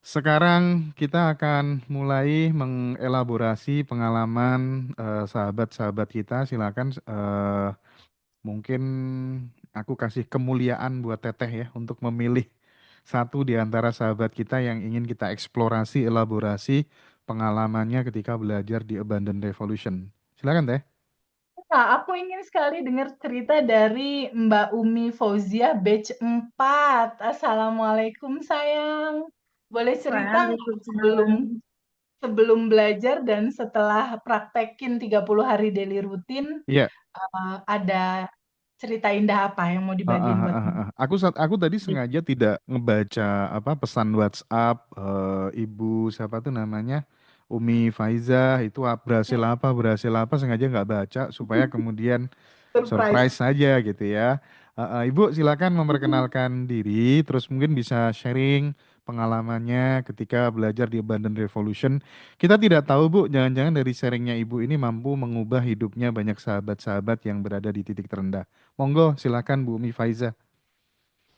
Sekarang kita akan mulai mengelaborasi pengalaman sahabat-sahabat kita. Silakan mungkin aku kasih kemuliaan buat Teteh ya untuk memilih satu di antara sahabat kita yang ingin kita eksplorasi, elaborasi pengalamannya ketika belajar di Abundant Revolution. Silakan Teh. Nah, aku ingin sekali dengar cerita dari Mbak Umi Fauzia batch 4. Assalamualaikum sayang. Boleh cerita nggak sebelum Waalaikumsalam. sebelum belajar dan setelah praktekin 30 hari daily rutin, Iya. ada cerita indah apa yang mau dibagiin buat Aku tadi Umi? sengaja tidak ngebaca apa pesan WhatsApp ibu siapa tuh namanya Umi Faiza itu berhasil apa sengaja nggak baca supaya kemudian Surprise. surprise saja gitu ya. Ibu silakan memperkenalkan diri terus mungkin bisa sharing pengalamannya ketika belajar di Abundant Revolution. Kita tidak tahu Bu, jangan-jangan dari sharingnya Ibu ini mampu mengubah hidupnya banyak sahabat-sahabat yang berada di titik terendah. Monggo, silakan Bu Umi Faiza.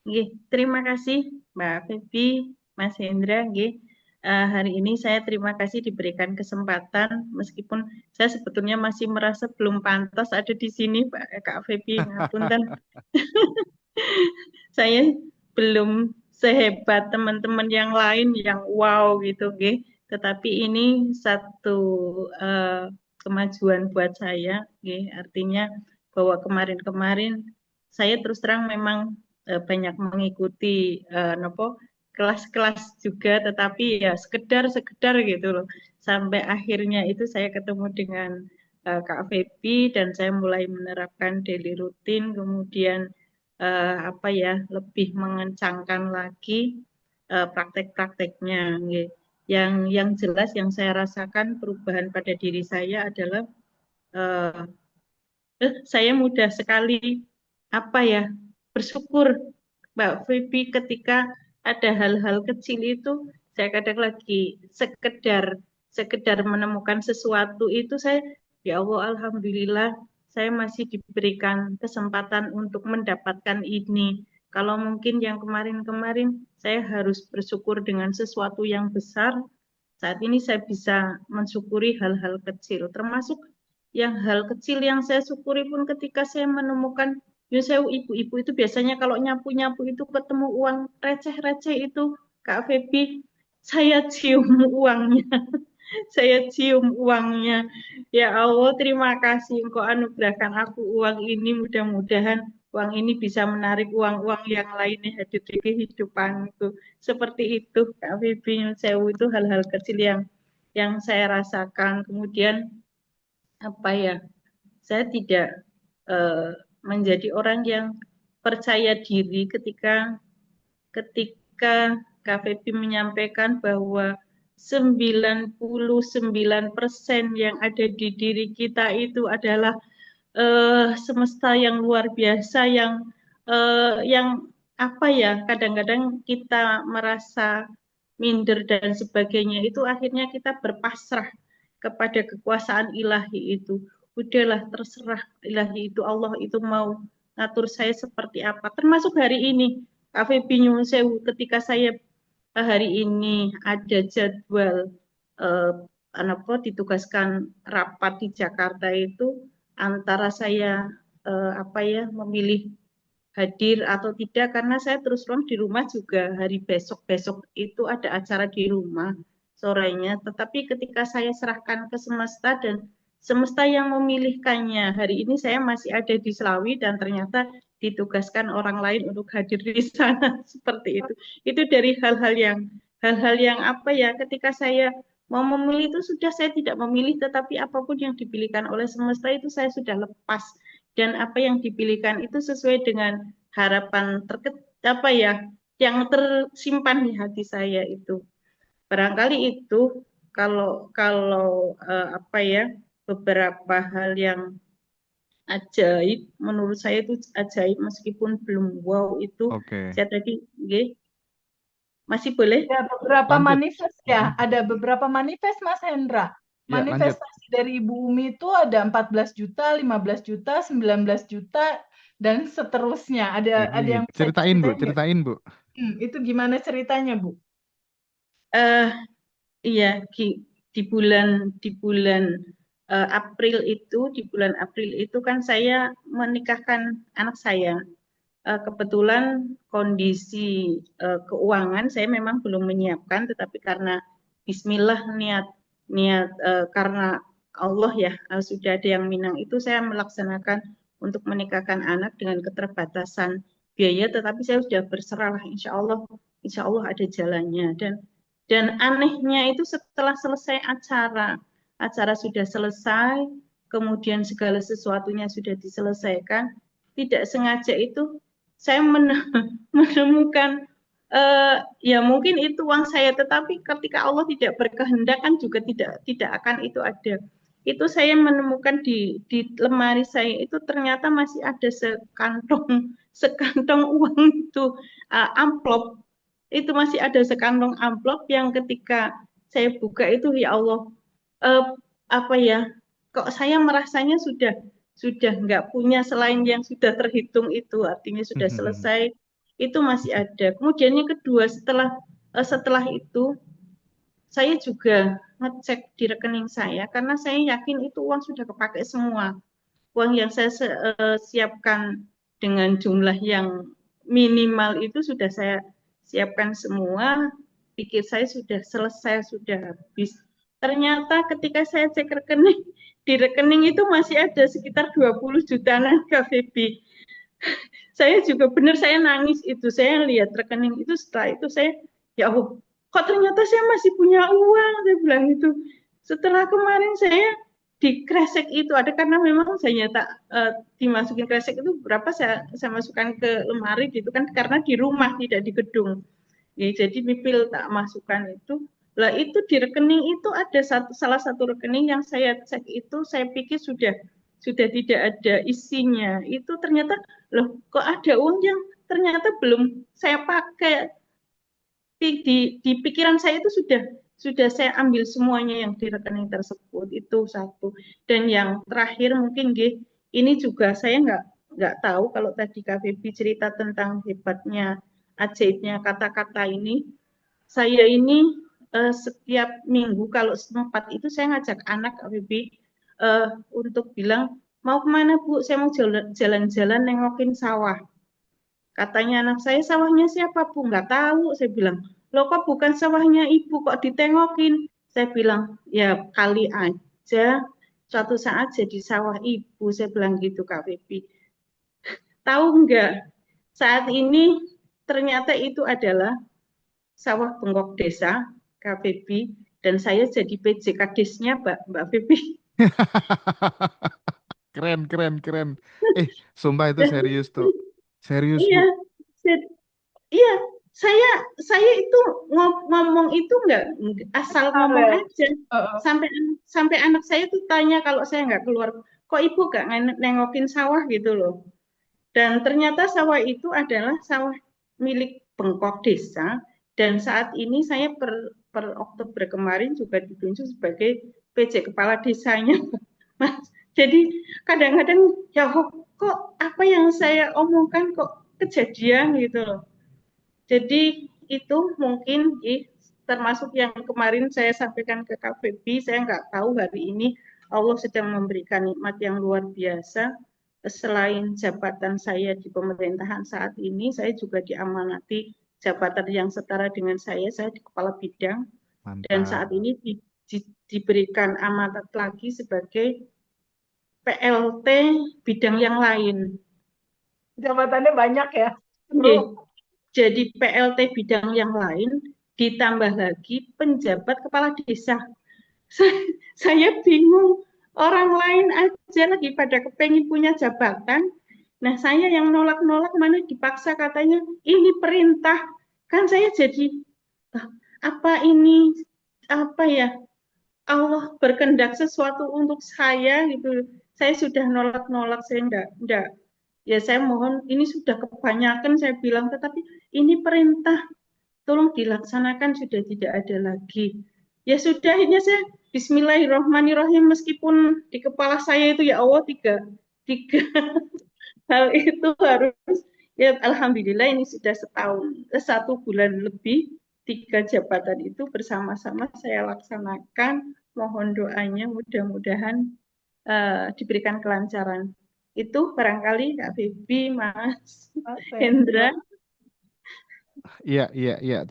Nggih, terima kasih Mbak Febi, Mas Hendra. Nggih. Hari ini saya terima kasih diberikan kesempatan, meskipun saya sebetulnya masih merasa belum pantas ada di sini, Kak Febi. Ngapunten, saya belum sehebat teman-teman yang lain yang wow gitu, nggih. Tetapi ini satu eh, kemajuan buat saya, nggih. Artinya bahwa kemarin-kemarin saya terus terang memang banyak mengikuti nopo kelas-kelas juga, tetapi ya sekedar gitu loh. Sampai akhirnya itu saya ketemu dengan Kak Febi dan saya mulai menerapkan daily rutin, kemudian apa ya, lebih mengencangkan lagi praktek-prakteknya. Nggih. Yang jelas yang saya rasakan perubahan pada diri saya adalah eh, saya mudah sekali apa ya, bersyukur Mbak Vivi, ketika ada hal-hal kecil itu saya kadang lagi sekedar sekedar menemukan sesuatu itu saya, ya Allah, alhamdulillah saya masih diberikan kesempatan untuk mendapatkan ini. Kalau mungkin yang kemarin-kemarin saya harus bersyukur dengan sesuatu yang besar, saat ini saya bisa mensyukuri hal-hal kecil, termasuk yang hal kecil yang saya syukuri pun ketika saya menemukan, ya saya ibu-ibu itu biasanya kalau nyapu-nyapu itu ketemu uang receh-receh itu, Kak Febi, saya cium uangnya, saya cium uangnya. Ya Allah, terima kasih Engkau anugerahkan aku uang ini, mudah-mudahan uang ini bisa menarik uang-uang yang lainnya hadir di kehidupanku. Seperti itu, Kak Febi, Sewu, itu hal-hal kecil yang saya rasakan. Kemudian apa ya, saya tidak eh, menjadi orang yang percaya diri ketika ketika KVP menyampaikan bahwa 99% yang ada di diri kita itu adalah semesta yang luar biasa, yang apa ya, kadang-kadang kita merasa minder dan sebagainya, itu akhirnya kita berpasrah kepada kekuasaan ilahi itu. Udahlah, terserah ilahi itu, Allah itu mau ngatur saya seperti apa. Termasuk hari ini, Kak Nyun Sewu, ketika saya hari ini ada jadwal eh, apa, ditugaskan rapat di Jakarta itu, antara saya apa ya, memilih hadir atau tidak, karena saya terus terang di rumah juga. Hari besok itu ada acara di rumah sorenya, tetapi ketika saya serahkan ke semesta dan semesta yang memilihkannya, hari ini saya masih ada di Selawi dan ternyata ditugaskan orang lain untuk hadir di sana. Seperti itu dari hal-hal yang apa ya, ketika saya mau memilih itu sudah, saya tidak memilih, tetapi apapun yang dipilihkan oleh semesta itu saya sudah lepas, dan apa yang dipilihkan itu sesuai dengan harapan apa ya, yang tersimpan di hati saya itu. Barangkali itu, kalau kalau apa ya, beberapa hal yang ajaib menurut saya itu ajaib, meskipun belum wow itu. Oke, Saya tadi nggih, masih boleh. Ada beberapa lanjut. manifest ya, ada beberapa manifest Mas Hendra. Ya, lanjut. Manifestasi dari Ibu Umi itu ada 14 juta, 15 juta, 19 juta, dan seterusnya. Ada Widih, yang bisa ceritain Bu, ceritain nggak? ceritain Bu. Itu gimana ceritanya, Bu? eh iya, di bulan April itu kan saya menikahkan anak saya. Kebetulan kondisi keuangan saya memang belum menyiapkan, tetapi karena Bismillah niat niat karena Allah ya, sudah ada yang minang itu saya melaksanakan untuk menikahkan anak dengan keterbatasan biaya, tetapi saya sudah berserah lah, insya Allah ada jalannya. Dan anehnya itu setelah selesai acara sudah selesai, kemudian segala sesuatunya sudah diselesaikan, tidak sengaja itu saya menemukan ya mungkin itu uang saya, tetapi ketika Allah tidak berkehendak kan juga tidak akan itu ada. Itu saya menemukan di lemari saya itu ternyata masih ada sekantong uang itu, amplop. Itu masih ada sekantong amplop yang ketika saya buka itu ya Allah, eh, apa ya, kok saya merasanya sudah nggak punya selain yang sudah terhitung itu, artinya sudah selesai, itu masih ada. Kemudian yang kedua, setelah itu saya juga ngecek di rekening saya karena saya yakin itu uang sudah kepakai semua. Uang yang saya siapkan dengan jumlah yang minimal itu sudah saya siapkan semua. Pikir saya sudah selesai, sudah habis. Ternyata ketika saya cek rekening, di rekening itu masih ada sekitar 20 jutaan KVB. Saya juga benar, saya nangis itu. Saya lihat rekening itu, setelah itu saya, ya Allah, kok ternyata saya masih punya uang, saya bilang itu. Setelah kemarin saya di kresek itu ada, karena memang saya tak dimasukin kresek itu berapa saya masukkan ke lemari gitu kan, karena di rumah tidak di gedung. Ya, jadi Mipil tak masukkan itu. Lah itu di rekening itu ada salah satu rekening yang saya cek itu, saya pikir sudah tidak ada isinya. Itu ternyata loh, kok ada uang yang ternyata belum saya pakai. Di pikiran saya itu sudah saya ambil semuanya yang di rekening tersebut. Itu satu. Dan yang terakhir mungkin ini juga saya nggak tahu, kalau tadi Kak Febi cerita tentang hebatnya, ajaibnya kata-kata ini. Saya ini setiap minggu kalau sempat itu saya ngajak anak Kak Febi untuk bilang, mau kemana Bu? Saya mau jalan-jalan nengokin sawah. Katanya anak saya, sawahnya siapa Bu? Nggak tahu. Saya bilang, loh kok bukan sawahnya Ibu, kok ditengokin? Saya bilang, ya kali aja suatu saat jadi sawah Ibu. Saya bilang gitu Kak Febi. Tahu nggak? Saat ini ternyata itu adalah sawah bengkok desa Kak Febi, dan saya jadi PJ Kadisnya Mbak Febi. Keren, keren, keren. Sumpah itu serius tuh. Serius, Bu. Iya, iya, saya itu ngomong itu nggak asal ngomong aja. Sampai sampai anak saya tuh tanya kalau saya nggak keluar, kok Ibu nggak nengokin sawah gitu loh. Dan ternyata sawah itu adalah sawah milik Bengkok Desa, dan saat ini saya per Oktober kemarin juga ditunjuk sebagai PJ Kepala Desanya, Mas. Jadi kadang-kadang ya kok apa yang saya omongkan kok kejadian gitu loh. Jadi itu mungkin termasuk yang kemarin saya sampaikan ke KPB, saya nggak tahu hari ini Allah sedang memberikan nikmat yang luar biasa. Selain jabatan saya di pemerintahan saat ini, saya juga diamanati jabatan yang setara dengan saya di kepala bidang. Mantap. Dan saat ini diberikan amanat lagi sebagai PLT bidang yang lain. Jabatannya banyak ya. Jadi PLT bidang yang lain, ditambah lagi penjabat kepala desa. Saya bingung, orang lain aja lagi pada kepengen punya jabatan. Nah, saya yang nolak-nolak, mana dipaksa katanya, ini perintah. Kan saya jadi, apa ini, apa ya, Allah berkehendak sesuatu untuk saya gitu. Saya sudah nolak-nolak, saya enggak. Ya saya mohon, ini sudah kebanyakan saya bilang, tetapi ini perintah, tolong dilaksanakan, sudah tidak ada lagi. Ya sudah, ini saya Bismillahirrahmanirrahim, meskipun di kepala saya itu ya Allah tiga hal itu harus, ya Alhamdulillah ini sudah 1 bulan lebih 3 jabatan itu bersama-sama saya laksanakan. Mohon doanya mudah-mudahan diberikan kelancaran. Itu barangkali Kak Bibi, Mas Hendra. Iya,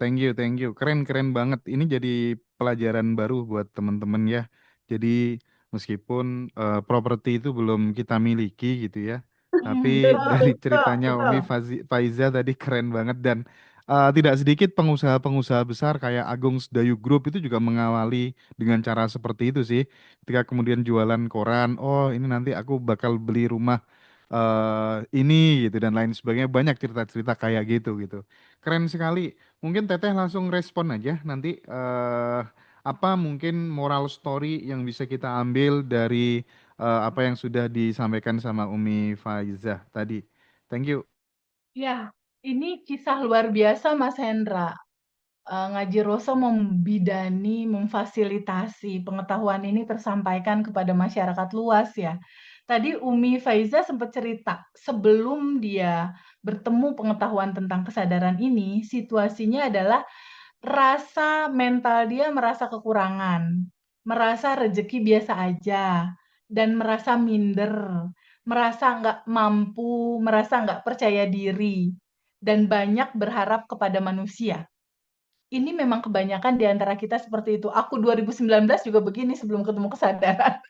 thank you. Keren banget. Ini jadi pelajaran baru buat teman-teman ya. Jadi meskipun properti itu belum kita miliki gitu ya, tapi dari ceritanya Umi Faiza tadi keren banget dan tidak sedikit pengusaha-pengusaha besar kayak Agung Sedayu Group itu juga mengawali dengan cara seperti itu sih. Ketika kemudian jualan koran, oh ini nanti aku bakal beli rumah ini gitu dan lain sebagainya, banyak cerita-cerita kayak gitu. Keren sekali. Mungkin Teteh langsung respon aja nanti apa mungkin moral story yang bisa kita ambil dari apa yang sudah disampaikan sama Umi Faizah tadi. Thank you. Ya, ini kisah luar biasa Mas Hendra. Ngaji Roso membidani, memfasilitasi pengetahuan ini tersampaikan kepada masyarakat luas ya. Tadi Umi Faiza sempat cerita, sebelum dia bertemu pengetahuan tentang kesadaran ini, situasinya adalah rasa mental dia merasa kekurangan, merasa rezeki biasa aja, dan merasa minder, merasa nggak mampu, merasa nggak percaya diri, dan banyak berharap kepada manusia. Ini memang kebanyakan di antara kita seperti itu. Aku 2019 juga begini sebelum ketemu kesadaran.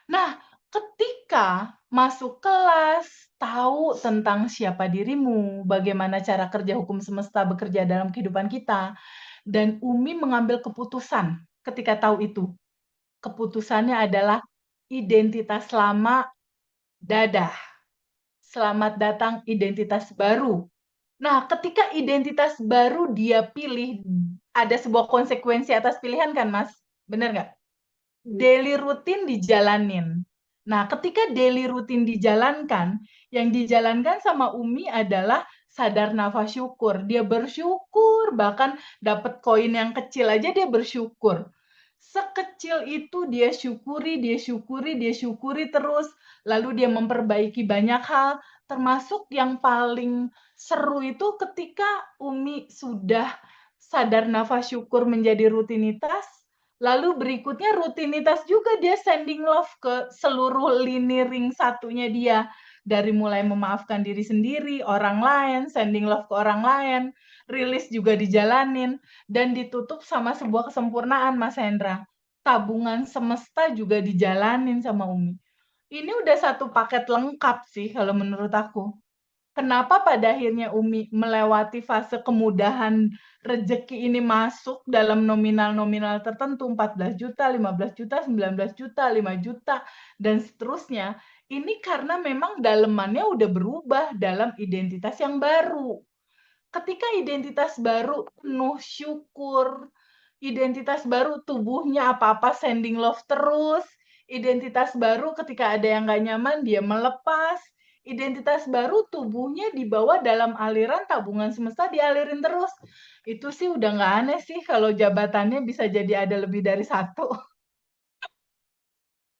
Nah, ketika masuk kelas, tahu tentang siapa dirimu, bagaimana cara kerja hukum semesta bekerja dalam kehidupan kita, dan Umi mengambil keputusan ketika tahu itu. Keputusannya adalah identitas lama, dadah. Selamat datang identitas baru. Nah, ketika identitas baru dia pilih, ada sebuah konsekuensi atas pilihan kan, Mas? Bener nggak? Daily rutin dijalanin. Nah, ketika daily rutin dijalankan, yang dijalankan sama Umi adalah sadar nafas syukur. Dia bersyukur, bahkan dapat koin yang kecil aja dia bersyukur. Sekecil itu dia syukuri terus. Lalu dia memperbaiki banyak hal, termasuk yang paling seru itu ketika Umi sudah sadar nafas syukur menjadi rutinitas, lalu berikutnya rutinitas juga dia sending love ke seluruh lini ring satunya dia. Dari mulai memaafkan diri sendiri, orang lain, sending love ke orang lain, rilis juga dijalanin, dan ditutup sama sebuah kesempurnaan, Mas Hendra. Tabungan semesta juga dijalanin sama Umi. Ini udah satu paket lengkap sih kalau menurut aku. Kenapa pada akhirnya Umi melewati fase kemudahan rezeki ini masuk dalam nominal-nominal tertentu, 14 juta, 15 juta, 19 juta, 5 juta, dan seterusnya. Ini karena memang dalemannya udah berubah dalam identitas yang baru. Ketika identitas baru penuh syukur, identitas baru tubuhnya apa-apa sending love terus, identitas baru ketika ada yang nggak nyaman dia melepas, identitas baru tubuhnya dibawa dalam aliran tabungan semesta dialirin terus. Itu sih udah nggak aneh sih kalau jabatannya bisa jadi ada lebih dari satu.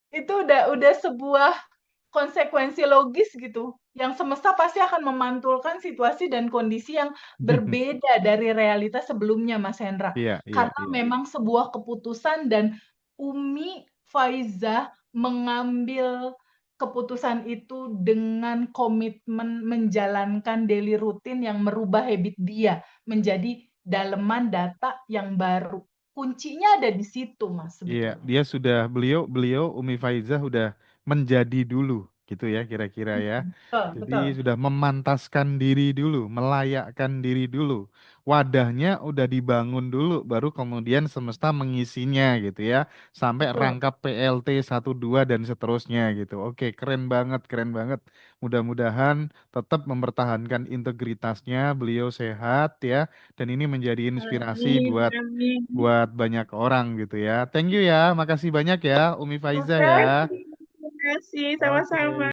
Itu udah sebuah konsekuensi logis gitu, yang semesta pasti akan memantulkan situasi dan kondisi yang berbeda dari realitas sebelumnya, Mas Hendra. Iya. Karena memang sebuah keputusan dan Umi Faizah mengambil keputusan itu dengan komitmen menjalankan daily rutin yang merubah habit dia menjadi daleman data yang baru. Kuncinya ada di situ, Mas, Iya, sebetulnya. dia beliau Umi Faizah udah menjadi dulu gitu ya kira-kira ya. Jadi Betul. sudah memantaskan diri dulu, melayakkan diri dulu. Wadahnya udah dibangun dulu, baru kemudian semesta mengisinya gitu ya. Sampai Betul. rangkap PLT 1, 2 dan seterusnya gitu. Oke, keren banget. Mudah-mudahan tetap mempertahankan integritasnya, beliau sehat ya. Dan ini menjadi inspirasi buat Amin. banyak orang gitu ya. Thank you ya, makasih banyak ya Umi Faiza ya. Terima kasih, Oke. sama-sama.